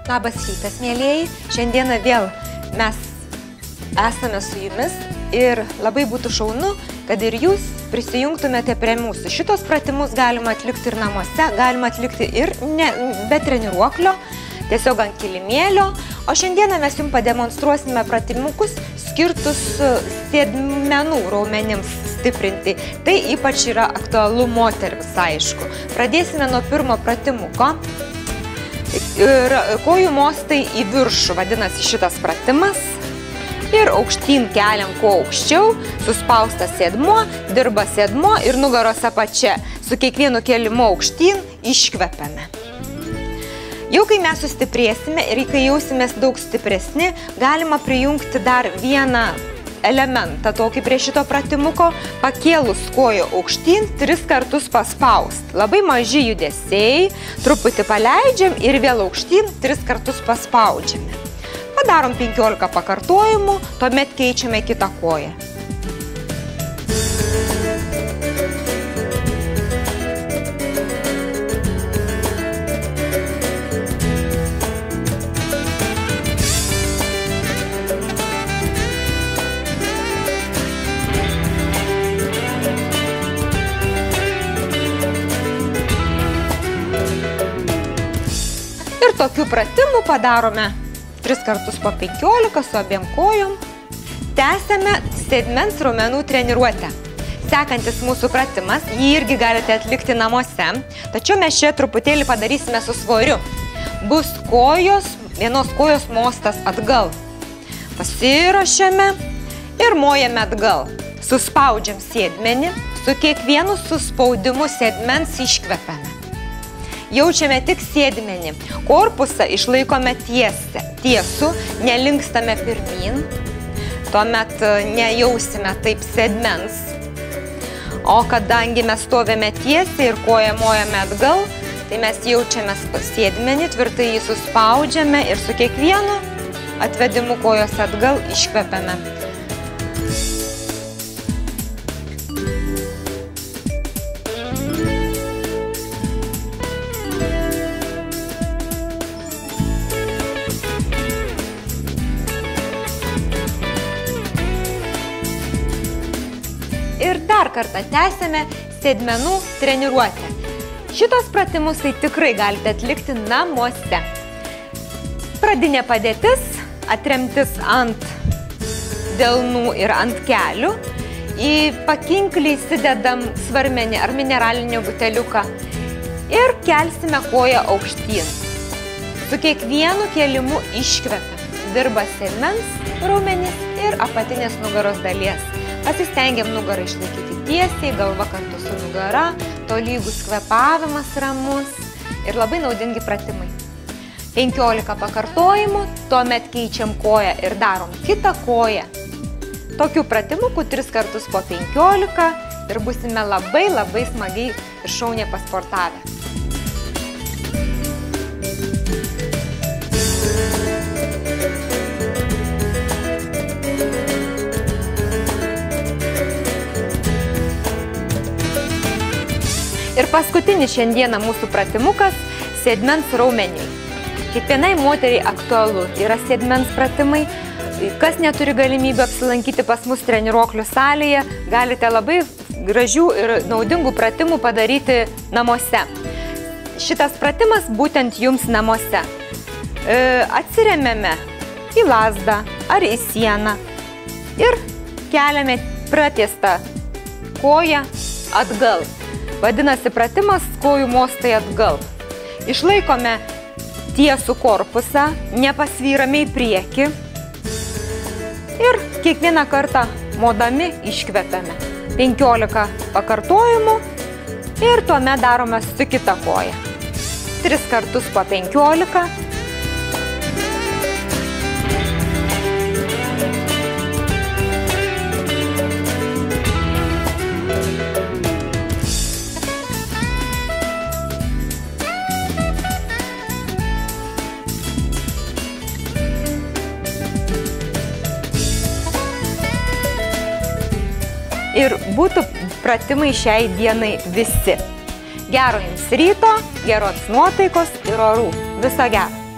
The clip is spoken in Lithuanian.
Labas rytas, mėlėjai. Šiandieną vėl mes esame su jumis ir labai būtų šaunu, kad ir jūs prisijungtumėte prie mūsų. Šitos pratimus galima atlikti ir namuose, galima atlikti ir be treniruoklio, tiesiog ant kilimėlio. O šiandieną mes jums pademonstruosime pratimukus skirtus sėdmenų raumenims stiprinti. Tai ypač yra aktualu moterims, aišku. Pradėsime nuo pirmo pratimuko. Kojų mostai į viršų, vadinasi šitas pratimas. Ir aukštyn keliam kuo aukščiau, suspaustas sėdmuo, dirba sėdmuo ir nugaros apačia. Su kiekvienu kėlimu aukštyn iškvepiame. Jau kai mes sustiprėsime ir kai jausimės daug stipresni, galima prijungti dar vieną elementą tokį prie šito pratimuko, pakėlus koją aukštyn, 3 kartus paspaust. Labai maži judesiai, truputį paleidžiam ir vėl aukštyn, 3 kartus paspaudžiame. Padarom 15 pakartojimų, tuomet keičiame kitą koją. Ir tokių pratimų padarome 3 kartus po 15 su abiem kojom. Tęsiame sėdmens raumenų treniruotę. Sekantis mūsų pratimas, jį irgi galite atlikti namuose, tačiau mes čia truputėlį padarysime su svoriu. Bus vienos kojos mostas atgal. Pasiruošiame ir mojame atgal. Suspaudžiam sėdmenį, su kiekvienu suspaudimu sėdmens iškvepiame. Jaučiame tik sėdmenį. Korpusą išlaikome tiesų, nelinkstame pirmyn. Tuomet nejausime taip sėdmens. O kadangi mes stovėme tiesiai ir koją mojame atgal, tai mes jaučiame sėdmenį, tvirtai jį suspaudžiame ir su kiekvienu atvedimu kojos atgal iškvepiame. Ir dar kartą tęsime sėdmenų treniruotę. Šitos pratimus tai tikrai galite atlikti namuose. Pradinė padėtis, atremtis ant delnų ir ant kelių. Į pakinklį įsidedam svarmenį ar mineralinį buteliuką ir kelsime koją aukštyn. Su kiekvienu kėlimu iškvepiam. Dirba sėdmens raumenys ir apatinės nugaros dalies. Pasistengiam nugarą išlaikyti tiesiai, galva kartu su nugara, tolygus kvepavimas ramus ir labai naudingi pratimai. 15 pakartojimų, tuomet keičiam koją ir darom kitą koją. Tokių pratimukų 3 kartus po 15 ir būsime labai smagiai ir šauniai pasportavę. Ir paskutinis šiandieną mūsų pratimukas – sėdmens raumeniai. Kiekvienai moteriai aktualu yra sėdmens pratimai. Kas neturi galimybę apsilankyti pas mus treniruoklių salėje, galite labai gražių ir naudingų pratimų padaryti namuose. Šitas pratimas būtent jums namuose. Atsiremiame į lazdą ar į sieną ir keliame pratiestą koją atgal. Vadinasi pratimas kojų mostai atgal. Išlaikome tiesų korpusą, nepasvyrame į priekį ir kiekvieną kartą modami iškvepiame. 15 pakartojimų ir tuomet darome su kita koja. 3 kartus po 15. Ir būtų pratimai šiai dienai visi. Gero jums ryto, geros nuotaikos ir orų. Viso gero.